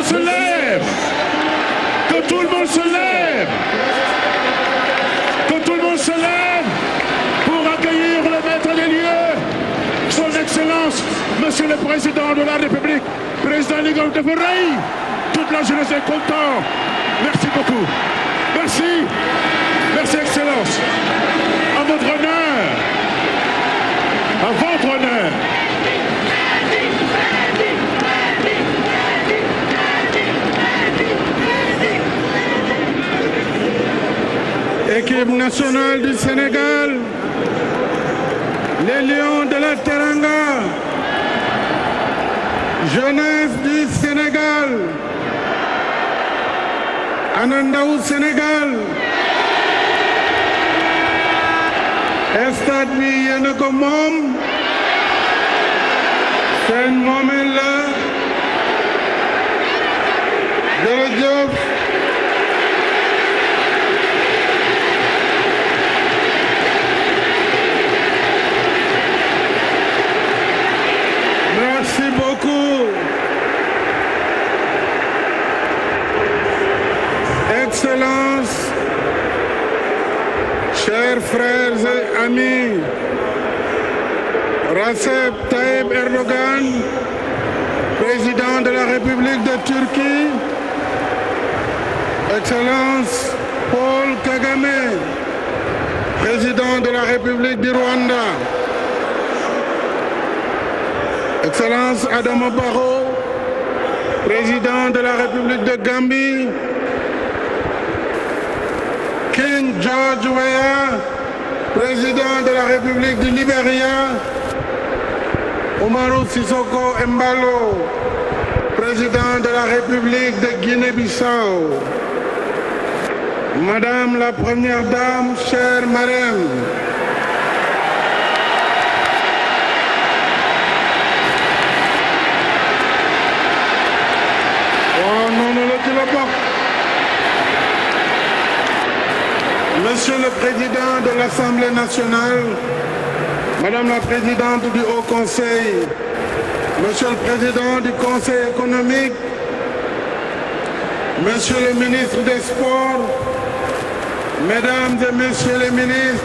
se lève. Que tout le monde se lève. Que tout le monde se lève pour accueillir le maître des lieux, son Excellence, Monsieur le Président de la République, Président Ligol de Ferreil. Toute la jeunesse est contente. Merci beaucoup. Merci. Merci, Excellence. À votre honneur. À votre honneur. Équipe nationale du Sénégal, les Lions de la Teranga, jeunesse du Sénégal, Anandaou Sénégal, stade bi yéen a ko moom, seen moomeel la, jërëjëf. Merci beaucoup. Excellence, chers frères et amis, Recep Tayyip Erdogan, président de la République de Turquie, Excellence Paul Kagame, président de la République du Rwanda, Excellence Adama Barrow, président de la République de Gambie, King George Weah, président de la République du Libéria, Umaru Sissoco Embalo, président de la République de Guinée-Bissau, Madame la Première Dame, chère Marème, Monsieur le Président de l'Assemblée nationale, Madame la Présidente du Haut Conseil, Monsieur le Président du Conseil économique, Monsieur le Ministre des Sports, Mesdames et Messieurs les ministres,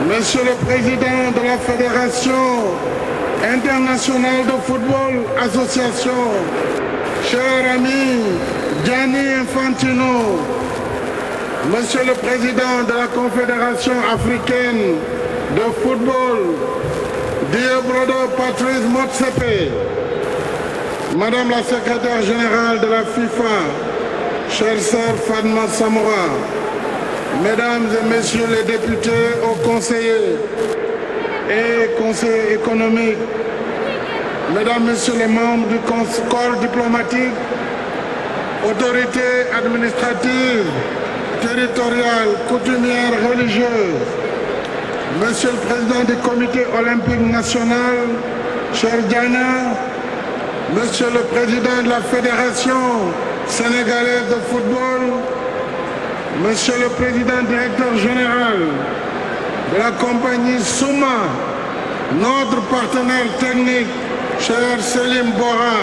Monsieur le Président de la Fédération internationale de football, association, cher ami Gianni Infantino, Monsieur le Président de la Confédération africaine de football, dear brother Patrice Motsepe, Madame la Secrétaire Générale de la FIFA, chère sœur Fatma Samoura, Mesdames et Messieurs les députés, aux conseillers et conseillers économiques, Mesdames, Messieurs les membres du corps diplomatique, autorités administratives, territoriales, coutumières, religieuses, Monsieur le Président du Comité olympique national, cher Diana, Monsieur le Président de la Fédération sénégalaise de football, Monsieur le Président directeur général de la compagnie Souma, notre partenaire technique, cher Selim Bora,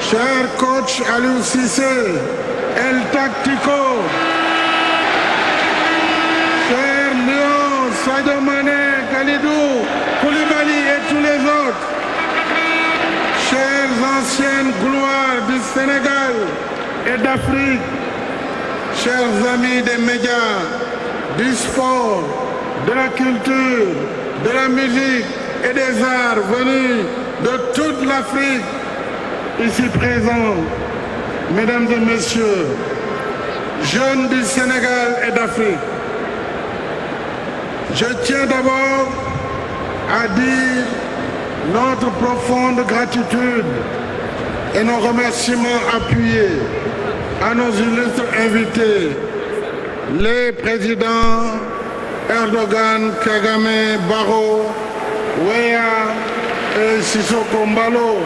cher coach Aliou Cissé, El Tactico, cher Lyon, Sadio Mané, Kalidou, Koulibaly et tous les autres, chères anciennes gloires du Sénégal et d'Afrique, chers amis des médias, du sport, de la culture, de la musique et des arts venus de toute l'Afrique, ici présents, Mesdames et Messieurs, jeunes du Sénégal et d'Afrique, je tiens d'abord à dire notre profonde gratitude et nos remerciements appuyés à nos illustres invités, les présidents Erdogan, Kagame, Barrow, Weah et Sissoko Mbalo.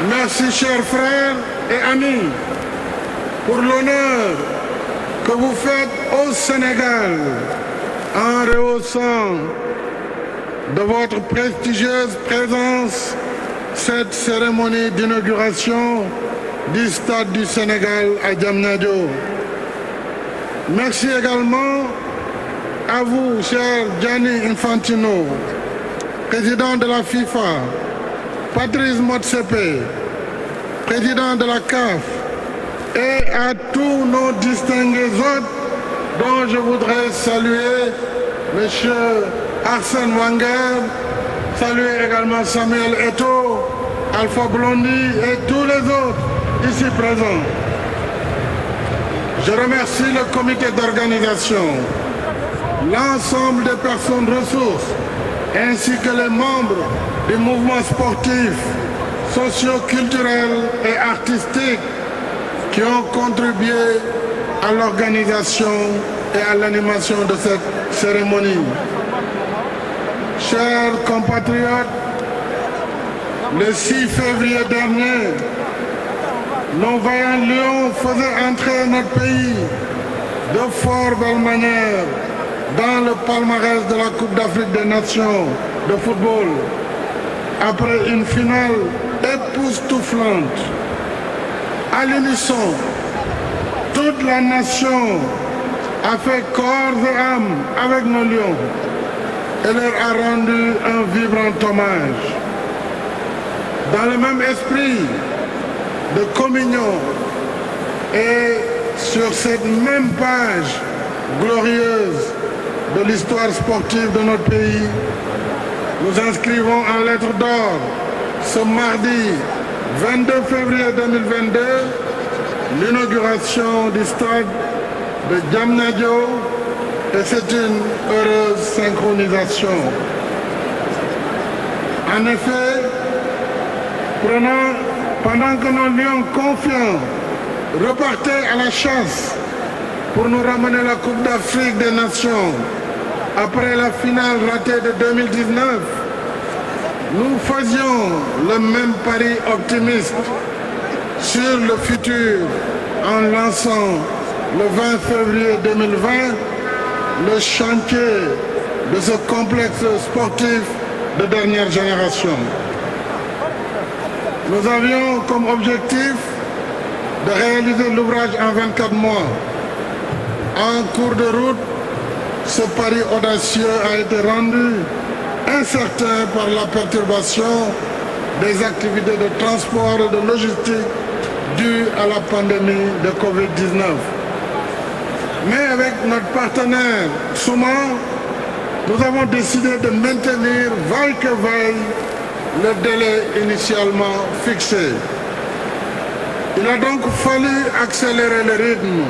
Merci, chers frères et amis, pour l'honneur que vous faites au Sénégal en rehaussant de votre prestigieuse présence cette cérémonie d'inauguration du Stade du Sénégal à Diamniadio. Merci également à vous, cher Gianni Infantino, président de la FIFA, Patrice Motsepe, président de la CAF, et à tous nos distingués hôtes dont je voudrais saluer M. Arsène Wenger, saluer également Samuel Eto'o, Alpha Blondy et tous les autres ici présents. Je remercie le comité d'organisation, l'ensemble des personnes ressources, ainsi que les membres du mouvement sportif, socio-culturel et artistique qui ont contribué à l'organisation et à l'animation de cette cérémonie. Chers compatriotes, le 6 février dernier, nos vaillants lions faisaient entrer notre pays de fort belle manière dans le palmarès de la Coupe d'Afrique des Nations de football, après une finale époustouflante. À l'unisson, toute la nation a fait corps et âme avec nos lions et leur a rendu un vibrant hommage. Dans le même esprit de communion et sur cette même page glorieuse de l'histoire sportive de notre pays, nous inscrivons en lettres d'or ce mardi 22 février 2022 l'inauguration du stade de Diamniadio, et c'est une heureuse synchronisation. En effet, pendant que nos lions confiants repartaient à la chasse pour nous ramener la Coupe d'Afrique des Nations après la finale ratée de 2019, nous faisions le même pari optimiste sur le futur en lançant le 20 février 2020 le chantier de ce complexe sportif de dernière génération. Nous avions comme objectif de réaliser l'ouvrage en 24 mois. En cours de route, ce pari audacieux a été rendu incertain par la perturbation des activités de transport et de logistique dues à la pandémie de Covid-19. Mais avec notre partenaire Souma, nous avons décidé de maintenir vaille que vaille le délai initialement fixé. Il a donc fallu accélérer le rythme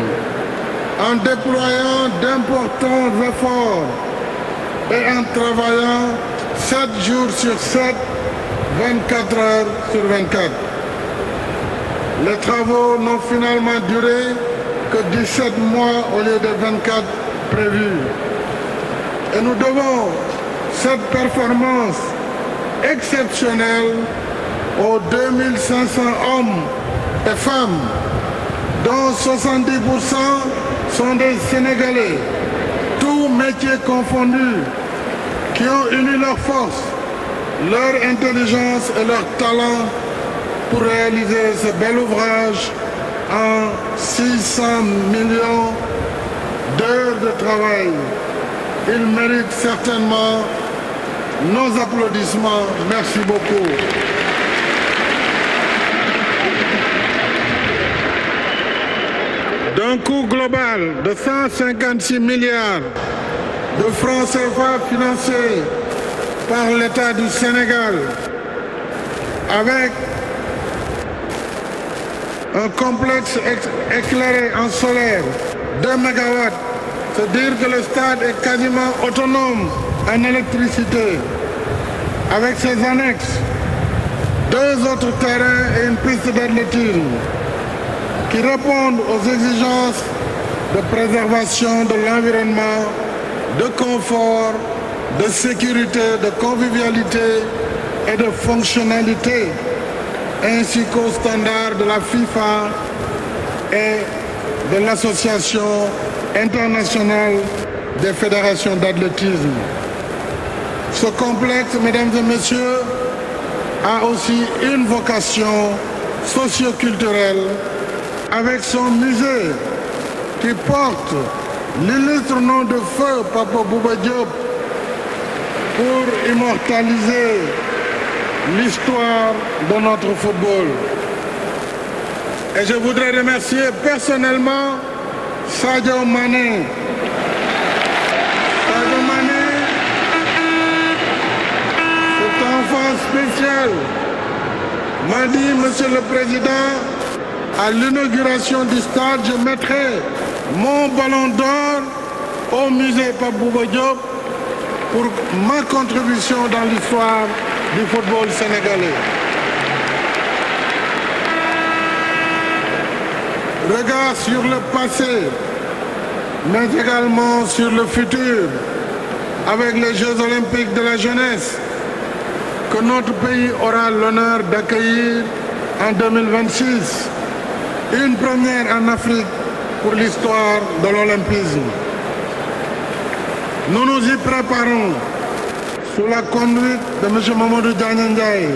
en déployant d'importants efforts et en travaillant 7 jours sur 7, 24 heures sur 24. Les travaux n'ont finalement duré que 17 mois au lieu de 24 prévus. Et nous devons cette performance exceptionnelle aux 2500 hommes et femmes, dont 70% sont des Sénégalais, tous métiers confondus, qui ont uni leurs forces, leur intelligence et leur talent pour réaliser ce bel ouvrage en 600 millions d'heures de travail. Ils méritent certainement nos applaudissements. Merci beaucoup. D'un coût global de 156 milliards de francs CFA financés par l'État du Sénégal, avec un complexe éclairé en solaire, 2 MW, c'est dire que le stade est quasiment autonome en électricité, avec ses annexes, 2 autres terrains et une piste d'athlétisme qui répondent aux exigences de préservation de l'environnement, de confort, de sécurité, de convivialité et de fonctionnalité, ainsi qu'aux standards de la FIFA et de l'Association internationale des fédérations d'athlétisme. Ce complexe, mesdames et messieurs, a aussi une vocation socio-culturelle avec son musée qui porte l'illustre nom de feu Papa Bouba Diop pour immortaliser l'histoire de notre football. Et je voudrais remercier personnellement Sadio Mané. Sadio Mané, cet enfant spécial, m'a dit, Monsieur le Président, à l'inauguration du stade, je mettrai mon ballon d'or au musée Pape Bouba Diop pour ma contribution dans l'histoire du football sénégalais. Regard sur le passé, mais également sur le futur, avec les Jeux olympiques de la jeunesse, que notre pays aura l'honneur d'accueillir en 2026. Une première en Afrique pour l'histoire de l'olympisme. Nous nous y préparons sous la conduite de M. Mamadou Diagne Ndiaye,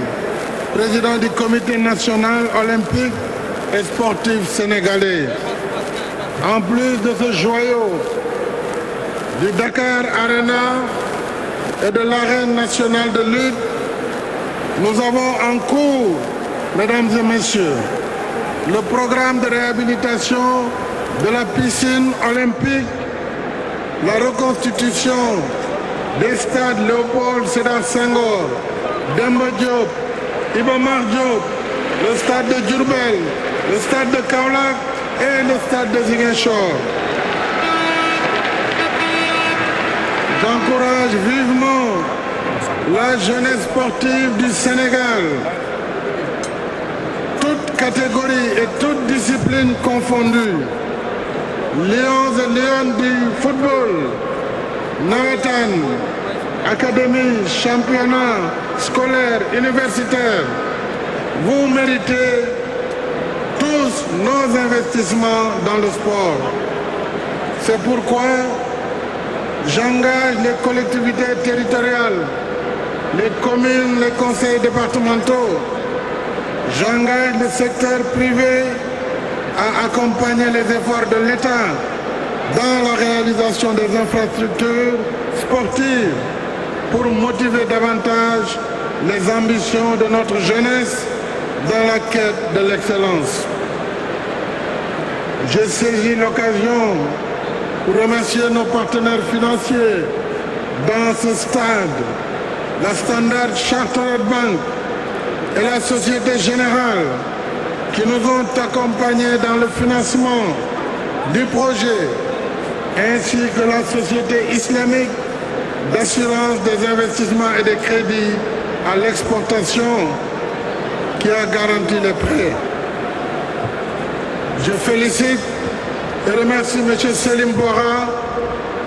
président du Comité national olympique et sportif sénégalais. En plus de ce joyau du Dakar Arena et de l'arène nationale de lutte, nous avons en cours, mesdames et messieurs, le programme de réhabilitation de la piscine olympique, la reconstitution des stades Léopold Sédar Senghor, Demba Diop, Iba Mar Diop, le stade de Diourbel, le stade de Kaolack et le stade de Ziguinchor. J'encourage vivement la jeunesse sportive du Sénégal, toutes catégories et toutes disciplines confondues, lions et lionnes du football, nawetaan, académie, championnat scolaire, universitaire, vous méritez tous nos investissements dans le sport. C'est pourquoi j'engage les collectivités territoriales, les communes, les conseils départementaux. J'engage le secteur privé à accompagner les efforts de l'État dans la réalisation des infrastructures sportives pour motiver davantage les ambitions de notre jeunesse dans la quête de l'excellence. J'ai saisi l'occasion pour remercier nos partenaires financiers dans ce stade, la Standard Chartered Bank et la Société Générale qui nous ont accompagnés dans le financement du projet, ainsi que la Société islamique d'assurance des investissements et des crédits à l'exportation qui a garanti les prêts. Je félicite et remercie M. Selim Bora,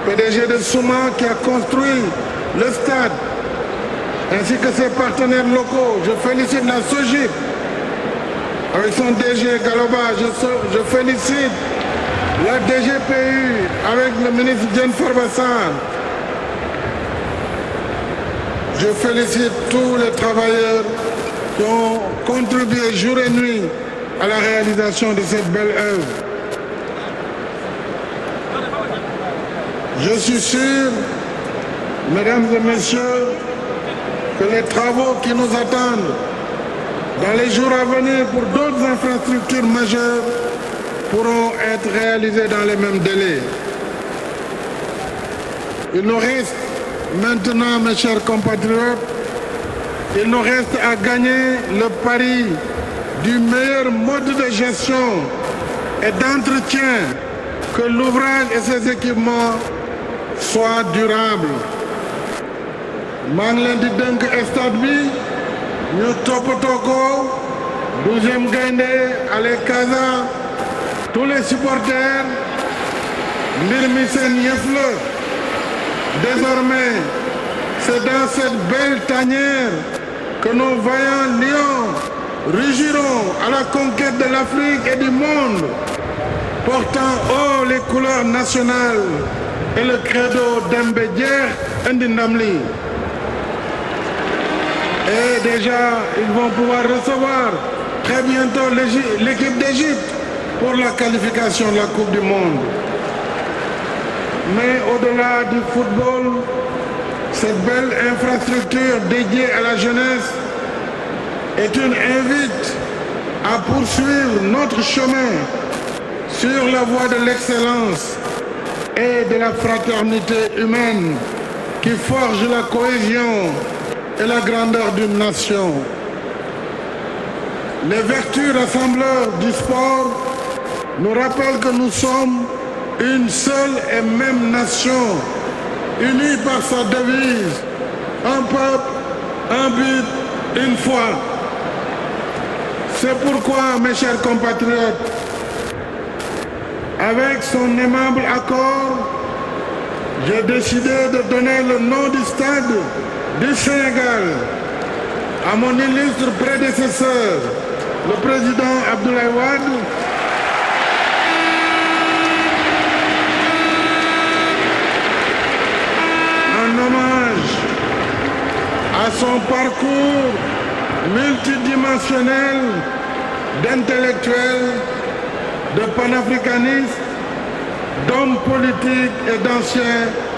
PDG de Souma, qui a construit le stade, ainsi que ses partenaires locaux. Je félicite la SOGIP, avec son DG Galoba. Je félicite la DGPU, avec le ministre Diène Farba Sarr. Je félicite tous les travailleurs qui ont contribué jour et nuit à la réalisation de cette belle œuvre. Je suis sûr, mesdames et messieurs, que les travaux qui nous attendent dans les jours à venir pour d'autres infrastructures majeures pourront être réalisés dans les mêmes délais. Il nous reste maintenant, mes chers compatriotes, il nous reste à gagner le pari du meilleur mode de gestion et d'entretien, que l'ouvrage et ses équipements soient durables. maa ngi leen di dénk stade bi ñu toppatoo ko 12e Gaïndé Allez Casa, tous les supporters, mbir mi seen yëf la. Désormais, c'est dans cette belle tanière que nos vaillants lions rugiront à la conquête de l'Afrique et du monde, portant haut les couleurs nationales et le credo Dembe Jeex indi ndam li. Et déjà, ils vont pouvoir recevoir très bientôt l'équipe d'Égypte pour la qualification de la Coupe du Monde. Mais au-delà du football, cette belle infrastructure dédiée à la jeunesse est une invite à poursuivre notre chemin sur la voie de l'excellence et de la fraternité humaine qui forge la cohésion et la grandeur d'une nation. Les vertus rassembleurs du sport nous rappellent que nous sommes une seule et même nation, unie par sa devise, un peuple, un but, une foi. C'est pourquoi, mes chers compatriotes, avec son aimable accord, j'ai décidé de donner le nom du stade du Sénégal à mon illustre prédécesseur, le président Abdoulaye Wade, en hommage à son parcours multidimensionnel d'intellectuel, de panafricaniste, d'homme politique et d'ancien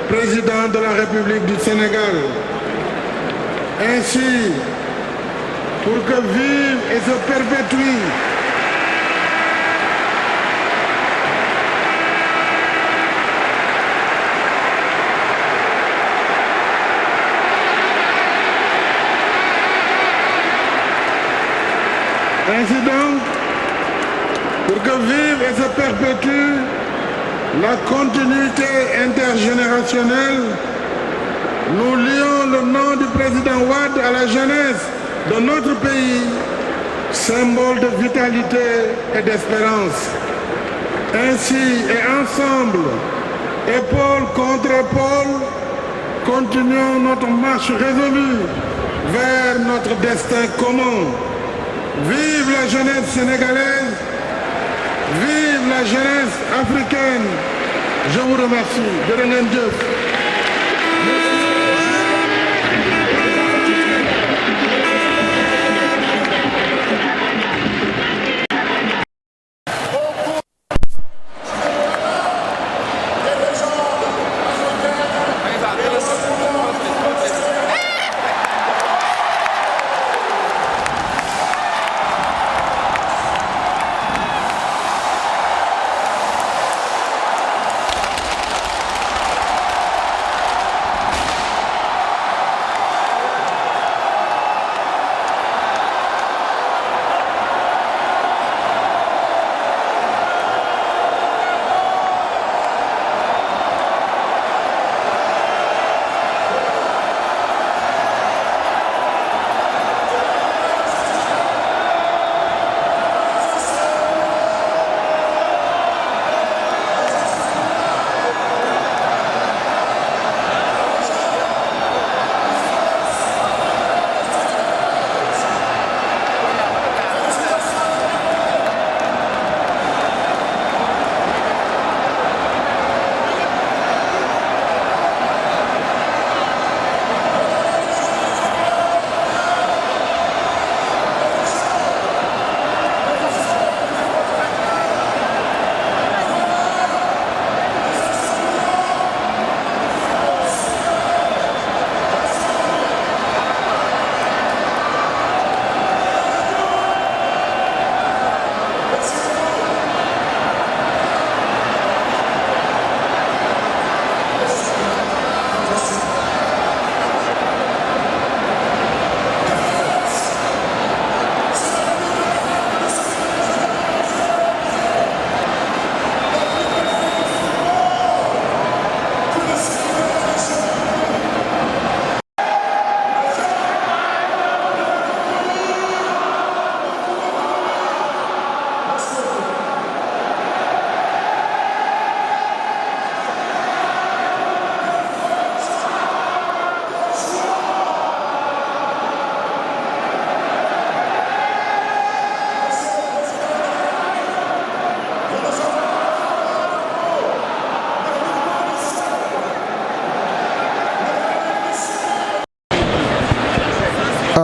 président de la République du Sénégal. Ainsi, pour que vive et se perpétue Ainsi donc, pour que vive et se perpétue la continuité intergénérationnelle, nous lions le nom du président Wade à la jeunesse de notre pays, symbole de vitalité et d'espérance. Ainsi et ensemble, épaule contre épaule, continuons notre marche résolue vers notre destin commun. Vive la jeunesse sénégalaise, vive la jeunesse africaine. Je vous remercie. Jërë ngeen jëf.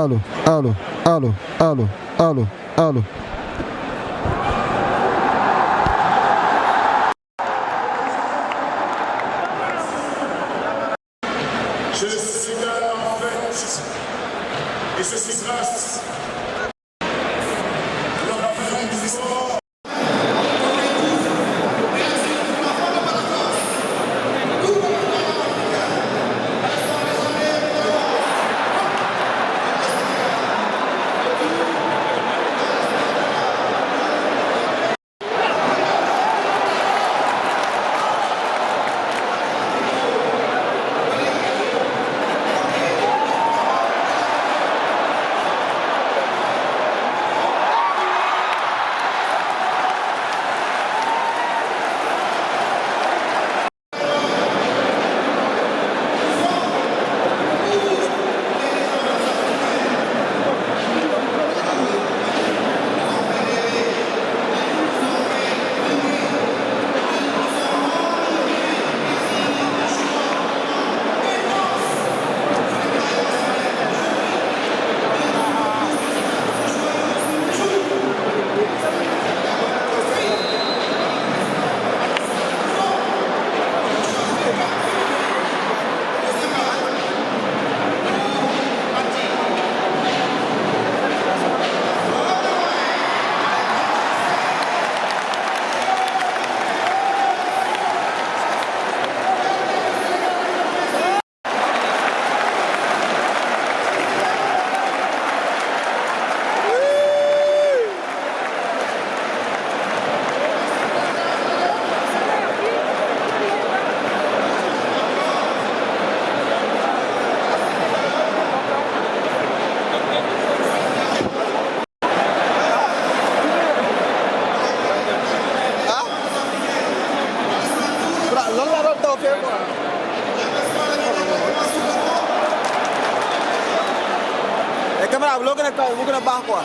Allô, allô, allô, allô, allô, allô. Je signale en fait, et ceci grâce à la présence du sport. Caméra bi loo gën a kaw mu gën a baax quoi.